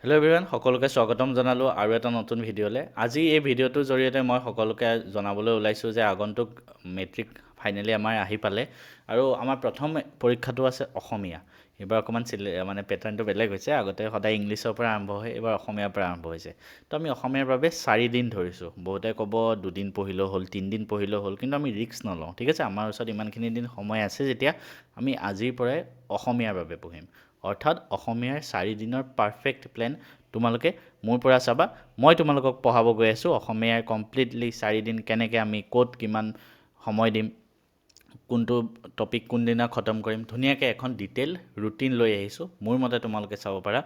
Hello' everyone, সকলোকে স্বাগতম জনালোঁ আৰু এটা নতুন ভিডিঅ'লৈ। আজি এই ভিডিঅ'টোৰ জৰিয়তে মই সকলোকে জনাবলৈ ওলাইছোঁ যে আগন্তুক মেট্ৰিক ফাইনেলি আমাৰ আহি পালে আৰু আমাৰ প্ৰথম পৰীক্ষাটো আছে অসমীয়া। এইবাৰ অকণমান মানে পেটাৰ্ণটো বেলেগ হৈছে। আগতে সদায় ইংলিছৰ পৰা আৰম্ভ হয়, এইবাৰ অসমীয়াৰ পৰা আৰম্ভ হৈছে। তো আমি অসমীয়াৰ বাবে 4 দিন ধৰিছোঁ। বহুতে ক'ব 2 দিন পঢ়িলেও হ'ল, 3 দিন পঢ়িলেও হ'ল, কিন্তু আমি ৰিস্ক নলওঁ। ঠিক আছে, আমাৰ ওচৰত ইমানখিনি দিন সময় আছে যেতিয়া আমি আজিৰ পৰাই অসমীয়াৰ বাবে পঢ়িম। অৰ্থাৎ অসমীয়াৰ 4 দিনৰ পাৰফেক্ট প্লেন তোমালোকে মোৰ পৰা চাবা। মই তোমালোকক পঢ়াব গৈ আছোঁ অসমীয়াৰ কমপ্লিটলি 4 দিন কেনেকৈ আমি ক'ত কিমান সময় দিম, কোনটো টপিক কোনদিনা খতম কৰিম, ধুনীয়াকৈ এখন ডিটেইল ৰুটিন লৈ আহিছোঁ। মোৰ মতে তোমালোকে চাব পাৰা।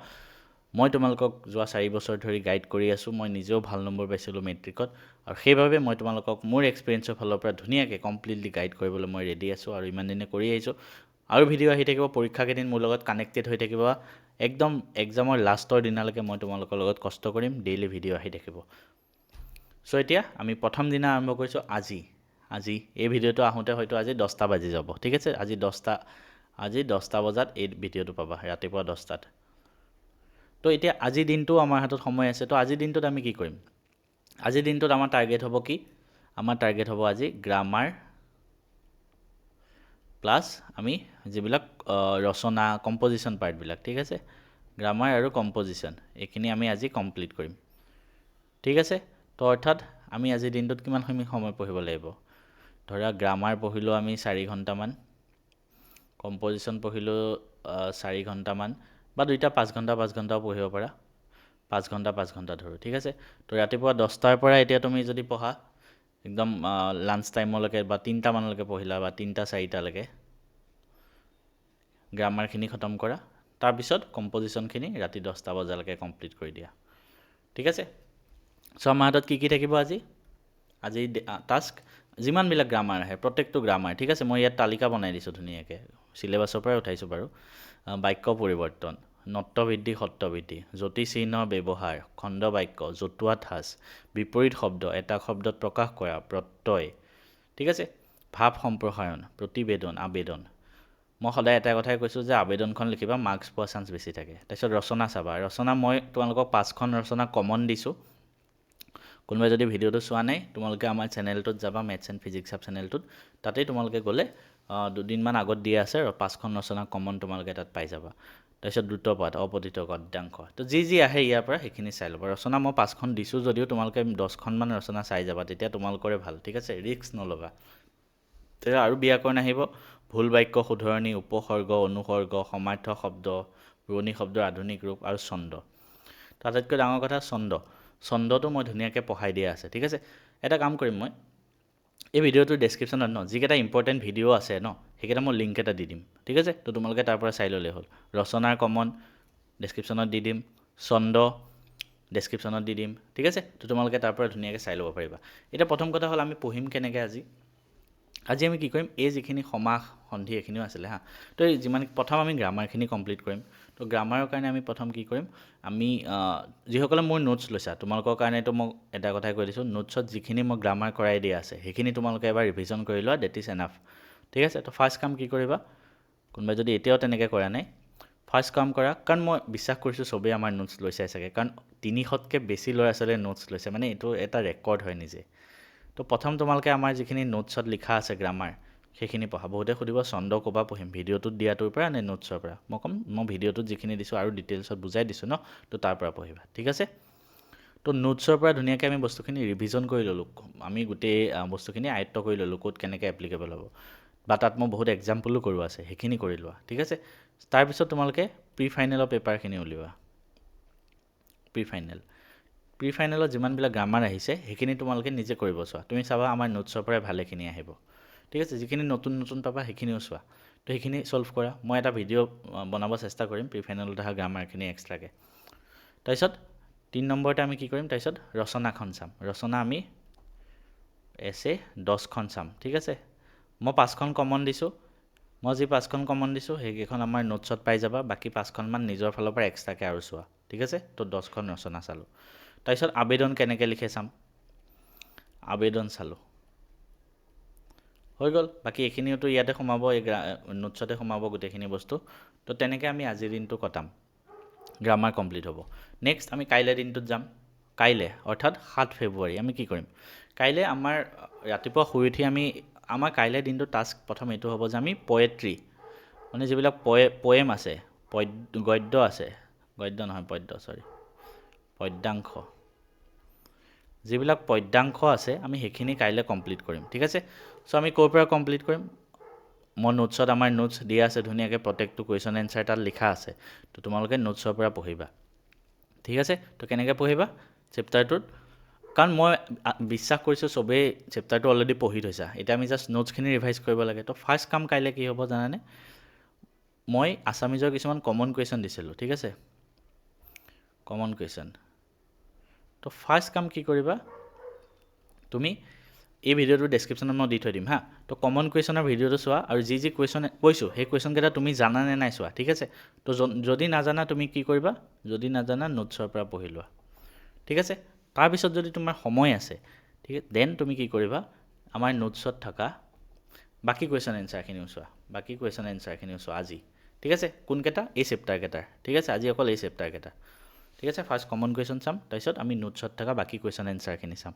মই তোমালোকক যোৱা 4 বছৰ ধৰি গাইড কৰি আছোঁ। মই নিজেও ভাল নম্বৰ পাইছিলোঁ মেট্ৰিকত আৰু সেইবাবে মই তোমালোকক মোৰ এক্সপিৰিয়েঞ্চৰ ফালৰ পৰা ধুনীয়াকৈ কমপ্লিটলি গাইড কৰিবলৈ মই ৰেডি আছোঁ আৰু ইমান দিনে কৰি আহিছোঁ। আৰু ভিডিঅ' আহি থাকিব, পৰীক্ষা কেইদিন মোৰ লগত কানেক্টেড হৈ থাকিব। একদম এক্সামৰ লাষ্টৰ দিনালৈকে মই তোমালোকৰ লগত কষ্ট কৰিম, ডেইলি ভিডিঅ' আহি থাকিব। চ' এতিয়া আমি প্ৰথম দিনা আৰম্ভ কৰিছোঁ আজি এই ভিডিঅ'টো আহোঁতে হয়তো আজি 10টা বাজি যাব। ঠিক আছে, আজি 10টা বজাত এই ভিডিঅ'টো পাবা, ৰাতিপুৱা 10টাত। তো এতিয়া আজিৰ দিনটো আমাৰ হাতত সময় আছে। তো আজিৰ দিনটোত আমি কি কৰিম? আজিৰ দিনটোত আমাৰ টাৰ্গেট হ'ব কি? আমাৰ টাৰ্গেট হ'ব আজি গ্ৰামাৰ প্লাছ আমি যিবিলাক ৰচনা কম্প'জিশ্যন পাৰ্টবিলাক, ঠিক আছে, গ্ৰামাৰ আৰু কম্প'জিশ্যন এইখিনি আমি আজি কমপ্লিট কৰিম। ঠিক আছে, তো অৰ্থাৎ আমি আজিৰ দিনটোত কিমান সময় পঢ়িব লাগিব? ধৰা গ্ৰামাৰ পঢ়িলোঁ আমি 4 ঘণ্টামান, কম্প'জিশ্যন পঢ়িলোঁ 4 ঘণ্টামান, বা দুইটা 5 ঘণ্টাও পঢ়িব পাৰা। 5 ঘণ্টা ধৰোঁ। ঠিক আছে, তো ৰাতিপুৱা 10টাৰ পৰা এতিয়া তুমি যদি পঢ়া একদম লাঞ্চ টাইমলৈকে বা 3টা মানলৈকে পঢ়িলা বা 3টা 4টালৈকে গ্ৰামাৰখিনি খতম কৰা। তাৰপিছত কম্প'জিশ্যনখিনি ৰাতি 10টা বজালৈকে কমপ্লিট কৰি দিয়া। ঠিক আছে, চ' আমাৰ হাতত কি থাকিব আজি টাস্ক? যিমানবিলাক গ্ৰামাৰ আহে প্ৰত্যেকটো গ্ৰামাৰ, ঠিক আছে, মই ইয়াত তালিকা বনাই দিছোঁ ধুনীয়াকৈ, চিলেবাছৰ পৰাই উঠাইছোঁ বাৰু। বাক্য পৰিৱৰ্তন, নত্ববৃদ্ধি সত্ববৃদ্ধি, জ্যোতিচিহ্ন ব্যৱহাৰ, খণ্ড বাক্য, জতুৱা ঠাঁচ, বিপৰীত শব্দ, এটা শব্দত প্ৰকাশ কৰা, প্ৰত্যয়, ঠিক আছে, ভাৱ সম্প্ৰসাৰণ, প্ৰতিবেদন, আবেদন। মই সদায় এটা কথাই কৈছোঁ যে আবেদনখন লিখিবা, মাৰ্কছ পোৱা চান্স বেছি থাকে। তাৰপিছত ৰচনা চাবা। ৰচনা মই তোমালোকক 5খন ৰচনা কমন দিছোঁ। কোনোবাই যদি ভিডিঅ'টো চোৱা নাই, তোমালোকে আমাৰ চেনেলটোত যাবা, মেথছ এণ্ড ফিজিক্স চাব চেনেলটোত, তাতেই তোমালোকে গ'লে 2 দিনমান আগত দিয়া আছে আৰু 5খন ৰচনা কমন তোমালোকে তাত পাই যাবা। তাৰপিছত দ্ৰুতপাঠ, অপঠিত, গদ্যাংশ, তো যি আহে ইয়াৰ পৰা সেইখিনি চাই ল'বা। ৰচনা মই 5খন দিছোঁ যদিও তোমালোকে 10খনমান ৰচনা চাই যাবা, তেতিয়া তোমালোকৰে ভাল। ঠিক আছে, ৰিস্ক নল'বা। তেতিয়া আৰু ব্যাকৰণ আহিব, ভুল বাক্য শুধৰণি, উপসৰ্গ, অনুসৰ্গ, সমাৰ্থক শব্দ, পুৰণি শব্দৰ আধুনিক ৰূপ আৰু ছন্দ। আটাইতকৈ ডাঙৰ কথা ছন্দটো মই ধুনীয়াকৈ পঢ়াই দিয়া আছে। ঠিক আছে, এটা কাম কৰিম, মই এই ভিডিঅ'টোৰ ডেছক্ৰিপশ্যনত যিকেইটা ইম্পৰ্টেণ্ট ভিডিঅ' আছে সেইকেইটা মই লিংক এটা দি দিম। ঠিক আছে, তো তোমালোকে তাৰ পৰা চাই ল'লেই হ'ল। ৰচনাৰ কমন ডেছক্ৰিপশ্যনত দি দিম, ছন্দ ডেছক্ৰিপশ্যনত দি দিম। ঠিক আছে, তো তোমালোকে তাৰ পৰা ধুনীয়াকৈ চাই ল'ব পাৰিবা। এতিয়া প্ৰথম কথা হ'ল আমি পঢ়িম কেনেকৈ আজি আমি কি কৰিম? এই যিখিনি সমাস সন্ধি এইখিনিও আছিলে তো প্ৰথম আমি গ্ৰামাৰখিনি কমপ্লিট কৰিম। তো গ্ৰামাৰৰ কাৰণে আমি প্ৰথম কি কৰিম? আমি যিসকলে মোৰ নোটছ লৈছা, তোমালোকৰ কাৰণেতো মই এটা কথাই কৈ দিছোঁ, নোটছত যিখিনি মই গ্ৰামাৰ কৰাই দিয়া আছে সেইখিনি তোমালোকে এবাৰ ৰিভিজন কৰি লোৱা, ডেট ইজ এনাফ। ঠিক আছে, তো ফাৰ্ষ্ট কাম কি কৰিবা? কোনোবাই যদি এতিয়াও তেনেকৈ কৰা নাই, ফাৰ্ষ্ট কাম কৰা, কাৰণ মই বিশ্বাস কৰিছোঁ চবেই আমাৰ নোটছ লৈছে চাগে, কাৰণ 300তকৈ বেছি ল'ৰা ছোৱালীয়ে নোটছ লৈছে, মানে এইটো এটা ৰেকৰ্ড হয় নিজে। তো প্ৰথম তোমালোকে আমাৰ যিখিনি নোটছত লিখা আছে গ্ৰামাৰ সেইখিনি পঢ়া। বহুতে সুধিব ছন্দ ক'ৰ পৰা পঢ়িম, ভিডিঅ'টোত দিয়াটোৰ পৰা নে নোটছৰ পৰা? মই ক'ম মই ভিডিঅ'টোত যিখিনি দিছোঁ আৰু ডিটেইলছত বুজাই দিছোঁ তো তাৰ পৰা পঢ়িবা। ঠিক আছে, তো নোটছৰ পৰা ধুনীয়াকৈ আমি বস্তুখিনি ৰিভিজন কৰি ল'লোঁ, আমি গোটেই বস্তুখিনি আয়ত্ব কৰি ল'লোঁ ক'ত কেনেকৈ এপ্লিকেবল হ'ব, বা তাত মই বহুত এক্সাম্পলো কৰোঁ আছে, সেইখিনি কৰি লোৱা। ঠিক আছে, তাৰপিছত তোমালোকে প্ৰি ফাইনেলৰ পেপাৰখিনি উলিওৱা। প্ৰি ফাইনেলত যিমানবিলাক গ্ৰামাৰ আহিছে সেইখিনি তোমালোকে নিজে কৰিব চোৱা। তুমি চাবা আমাৰ নোটছৰ পৰাই ভালেখিনি আহিব। ঠিক আছে, যিখিনি নতুন পাবা সেইখিনিও চোৱা। তো সেইখিনি ছল্ভ কৰা। মই এটা ভিডিঅ' বনাব চেষ্টা কৰিম প্ৰি ফাইনেলত অহা গ্ৰামাৰখিনি এক্সট্ৰাকৈ। তাৰপিছত 3 নম্বৰতে আমি কি কৰিম? তাৰপিছত ৰচনাখন চাম। ৰচনা আমি এছে 10খন চাম। ঠিক আছে, মই 5খন কমন দিছোঁ। মই যি 5খন কমন দিছোঁ সেইকেইখন আমাৰ নোটছত পাই যাবা, বাকী 5খনমান নিজৰ ফালৰ পৰা এক্সট্ৰাকৈ আৰু চোৱা। ঠিক আছে, তো 10খন ৰচনা চালোঁ। তাৰপিছত আবেদন কেনেকৈ লিখে চাম, আবেদন চালোঁ, হৈ গ'ল। বাকী এইখিনিওতো ইয়াতে সোমাব, এই নোটছতে সোমাব গোটেইখিনি বস্তু। তো তেনেকৈ আমি আজিৰ দিনটো কটাম। গ্ৰামাৰ কমপ্লিট হ'ব। নেক্সট আমি কাইলৈ দিনটোত যাম। কাইলৈ অৰ্থাৎ 7 ফেব্ৰুৱাৰী আমি কি কৰিম? কাইলৈ আমাৰ ৰাতিপুৱা শুই উঠি আমাৰ কাইলৈ দিনটো টাস্ক প্ৰথম এইটো হ'ব যে আমি পয়েট্ৰি মানে যিবিলাক পয়েম আছে, গদ্য আছে, পদ্যাংশ, যিবিলাক পদ্যাংশ আছে আমি সেইখিনি কাইলৈ কমপ্লিট কৰিম। ঠিক আছে? চ' আমি ক'ৰ পৰা কমপ্লিট কৰিম? মই নোটছত আমাৰ নোটছ দিয়া আছে ধুনীয়াকৈ, প্ৰত্যেকটো কুৱেশ্যন এনচাৰ তাত লিখা আছে। তো তোমালোকে নোটছৰ পৰা পঢ়িবা। ঠিক আছে? তো কেনেকৈ পঢ়িবা চেপ্টাৰটোত? কাৰণ মই বিশ্বাস কৰিছোঁ চবেই চেপ্টাৰটো অলৰেডি পঢ়ি থৈছা, এতিয়া আমি জাষ্ট নোটছখিনি ৰিভাইজ কৰিব লাগে। তো ফাৰ্ষ্ট কাম কাইলৈ কি হ'ব জানানে? মই আছামিজৰ কিছুমান কমন কুৱেশ্যন দিছিলোঁ। ঠিক আছে? Common question. তো ফাৰ্ষ্ট কাম কি কৰিবা, তুমি এই ভিডিঅ'টো ডেছক্ৰিপশ্যনত মই দি থৈ দিম হা। তো কমন কুৱেশ্যনৰ ভিডিঅ'টো চোৱা আৰু যি কুৱেশ্যন কৈছোঁ সেই কুৱেশ্যনকেইটা তুমি জানা নে নাই চোৱা। ঠিক আছে? তো যদি নাজানা তুমি কি কৰিবা? যদি নাজানা নোটছৰ পৰা পঢ়ি লোৱা। ঠিক আছে? তাৰপিছত যদি তোমাৰ সময় আছে, ঠিক আছে, দেন তুমি কি কৰিবা? আমাৰ নোটছত থকা বাকী কুৱেশ্যন এনচাৰখিনিও চোৱা আজি। ঠিক আছে? কোনকেইটা? এই চেপ্টাৰকেইটাৰ। ঠিক আছে? আজি অকল এই চেপ্টাৰকেইটা। ঠিক আছে? ফাৰ্ষ্ট কমন কুৱেশ্যন চাম, তাৰপিছত আমি নোটছত থকা বাকী কুৱেশ্যন এনচাৰখিনি চাম।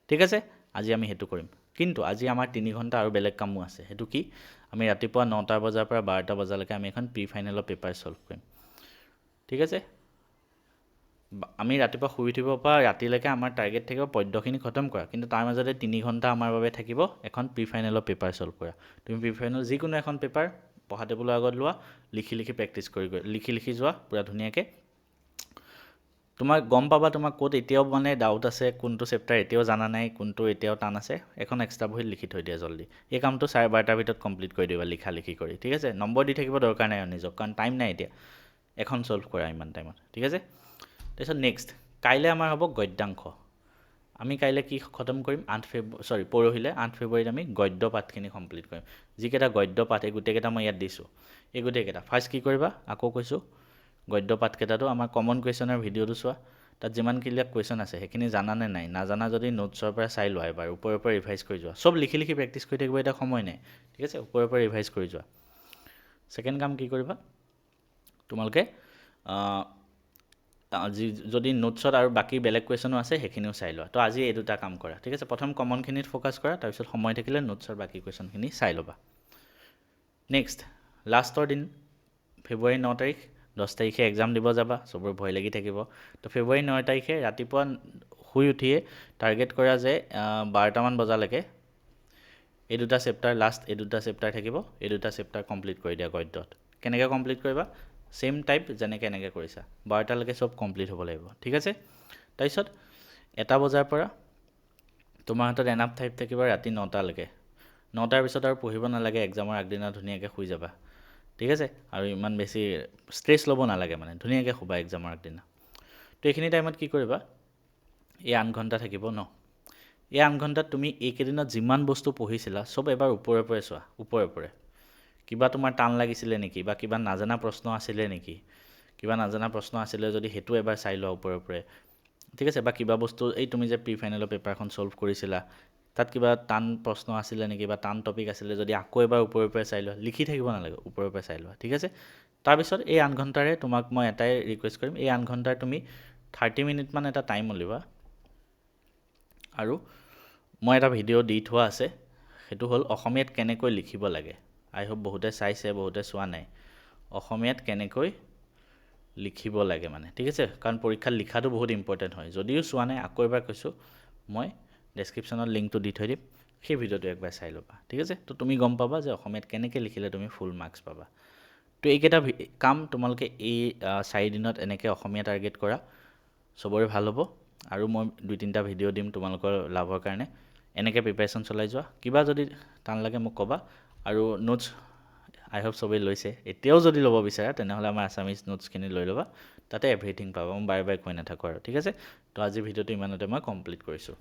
ঠিক আছে? আজি আমি সেইটো কৰিম। কিন্তু আজি আমাৰ 3 ঘণ্টা আৰু বেলেগ কামো আছে। সেইটো কি? আমি ৰাতিপুৱা 9টা বজাৰ পৰা 12টা বজালৈকে আমি এখন প্ৰি ফাইনেলৰ পেপাৰ ছল্ভ কৰিম। ঠিক আছে? আমি ৰাতিপুৱা শুই উঠিব পৰা ৰাতিলৈকে আমাৰ টাৰ্গেট থাকিব পদ্যখিনি খতম কৰা, কিন্তু তাৰ মাজতে 3 ঘণ্টা আমাৰ বাবে থাকিব এখন প্ৰি ফাইনেলৰ পেপাৰ ছল্ভ কৰা। তুমি প্ৰি ফাইনেল যিকোনো এখন পেপাৰ পঢ়া টেবুলৰ আগত লোৱা, লিখি প্ৰেক্টিছ লিখি যোৱা পূৰা ধুনীয়াকৈ। তোমাক গম পাবা তোমাক ক'ত এতিয়াও মানে ডাউট আছে, কোনটো চেপ্টাৰ এতিয়াও জানা নাই, কোনটো এতিয়াও টান আছে, এখন এক্সট্ৰা বহীত লিখি থৈ দিয়া জল্দি। এই কামটো 12:30টাৰ ভিতৰত কমপ্লিট কৰি দিবা লিখি কৰি। ঠিক আছে? নম্বৰ দি থাকিব দৰকাৰ নাই নিজক, কাৰণ টাইম নাই এতিয়া, এখন ছল্ভ কৰা ইমান টাইমত। ঠিক আছে? তাৰপিছত নেক্সট কাইলৈ আমাৰ হ'ব গদ্যাংশ। আমি কাইলৈ কি খতম কৰিম? পৰহিলৈ 8 ফেব্ৰুৱাৰীত আমি গদ্য পাঠখিনি কমপ্লিট কৰিম। যিকেইটা গদ্য পাঠ এই গোটেইকেইটা মই ইয়াত দিছোঁ, এই গোটেইকেইটা ফাৰ্ষ্ট কি কৰিবা? আকৌ কৈছোঁ, গদ্য পাঠকেইটাটো আমাৰ কমন কুৱেশ্যনৰ ভিডিঅ'টো চোৱা, তাত যিমানবিলাক কুৱেশ্যন আছে সেইখিনি জানানে নাই? নাজানা যদি নোটছৰ পৰা চাই লোৱা এবাৰ, ওপৰৰ পৰা ৰিভাইজ কৰি যোৱা। চব লিখি প্ৰেক্টিছ কৰি থাকিব এতিয়া সময় নাই। ঠিক আছে? ওপৰৰ পৰা ৰিভাইজ কৰি যোৱা। ছেকেণ্ড কাম কি কৰিবা? তোমালোকে যদি নোটছত আৰু বাকী বেলেগ কুৱেশ্যনো আছে সেইখিনিও চাই লোৱা। তো আজি এই দুটা কাম কৰা। ঠিক আছে? প্ৰথম কমনখিনিত ফ'কাছ কৰা, তাৰপিছত সময় থাকিলে নোটছৰ বাকী কুৱেশ্যনখিনি চাই ল'বা। নেক্সট লাষ্টৰ দিন ফেব্ৰুৱাৰী 9 তাৰিখ, 10 তাৰিখে এক্সাম দিব যাবা, চবৰে ভয় লাগি থাকিব। তো ফেব্ৰুৱাৰী 9 তাৰিখে ৰাতিপুৱা শুই উঠিয়ে টাৰ্গেট কৰা যে 12টামান বজালৈকে এই দুটা চেপ্টাৰ এই দুটা চেপ্টাৰ থাকিব, এই দুটা চেপ্টাৰ কমপ্লিট কৰি দিয়া গদ্যত। কেনেকৈ কমপ্লিট কৰিবা? ছেইম টাইপ যেনেকৈ এনেকৈ কৰিছা, 12টালৈকে চব কমপ্লিট হ'ব লাগিব। ঠিক আছে? তাৰপিছত 1টা বজাৰ পৰা তোমাৰ হাতত এনাফ টাইপ থাকিব ৰাতি 9টালৈকে। 9টাৰ পিছত আৰু পঢ়িব নালাগে, এক্সামৰ আগদিনা ধুনীয়াকৈ শুই যাবা। ঠিক আছে? আৰু ইমান বেছি ষ্ট্ৰেছ ল'ব নালাগে, মানে ধুনীয়াকৈ শুবা এক্সামৰ আগদিনা। তো এইখিনি টাইমত কি কৰিবা? এই 8 ঘণ্টা থাকিব ন, এই 8 ঘণ্টাত তুমি এইকেইদিনত যিমান বস্তু পঢ়িছিলা চব এবাৰ ওপৰে চোৱা, ওপৰে। কিবা তোমাৰ টান লাগিছিলে নেকি, বা কিবা নাজানা প্ৰশ্ন আছিলে নেকি? কিবা নাজানা প্ৰশ্ন আছিলে যদি সেইটো এবাৰ চাই লোৱা ওপৰে। ঠিক আছে? বা কিবা বস্তু এই তুমি যে প্ৰি ফাইনেলৰ পেপাৰখন ছল্ভ কৰিছিলা, তাত কিবা টান প্ৰশ্ন আছিলে নেকি, বা টান টপিক আছিলে যদি আকৌ এবাৰ ওপৰে চাই লোৱা। লিখি থাকিব নালাগে, ওপৰে চাই লোৱা। ঠিক আছে? তাৰপিছত এই 8 ঘণ্টাৰে তোমাক মই এটাই ৰিকুৱেষ্ট কৰিম, এই 8 ঘণ্টাৰ তুমি 30 মিনিটমান এটা টাইম উলিওৱা। আৰু মই এটা ভিডিঅ' দি থোৱা আছে, সেইটো হ'ল অসমীয়াত কেনেকৈ লিখিব লাগে। আই হোপ বহুতে চাইছে, বহুতে চোৱা নাই। অসমীয়াত কেনেকৈ লিখিব লাগে মানে। ঠিক আছে? কাৰণ পৰীক্ষাত লিখাটো বহুত ইম্পৰ্টেণ্ট হয়। যদিও চোৱা নাই, আকৌ এবাৰ কৈছোঁ, মই ডেছক্ৰিপশ্যনত লিংকটো দি থৈ দিম, সেই ভিডিঅ'টো একবাৰ চাই ল'বা। ঠিক আছে? তো তুমি গম পাবা যে অসমীয়াত কেনেকৈ লিখিলে তুমি ফুল মাৰ্কছ পাবা। তো এইকেইটা কাম তোমালোকে এই 4 দিনত এনেকৈ অসমীয়া টাৰ্গেট কৰা, চবৰে ভাল হ'ব। আৰু মই 2-3টা ভিডিঅ' দিম তোমালোকৰ লাভৰ কাৰণে। এনেকৈ প্ৰিপেৰেশ্যন চলাই যোৱা। কিবা যদি টান লাগে মোক ক'বা। আৰু নোটছ আই হোপ চবেই লৈছে। এতিয়াও যদি ল'ব বিচাৰা তেনেহ'লে আমাৰ আছামিজ নোটছখিনি লৈ ল'বা, তাতে এভৰিথিং পাবা। মই বাৰে কৈ নাথাকোঁ আৰু। ঠিক আছে? তো আজিৰ ভিডিঅ'টো ইমানতে মই কমপ্লিট কৰিছোঁ।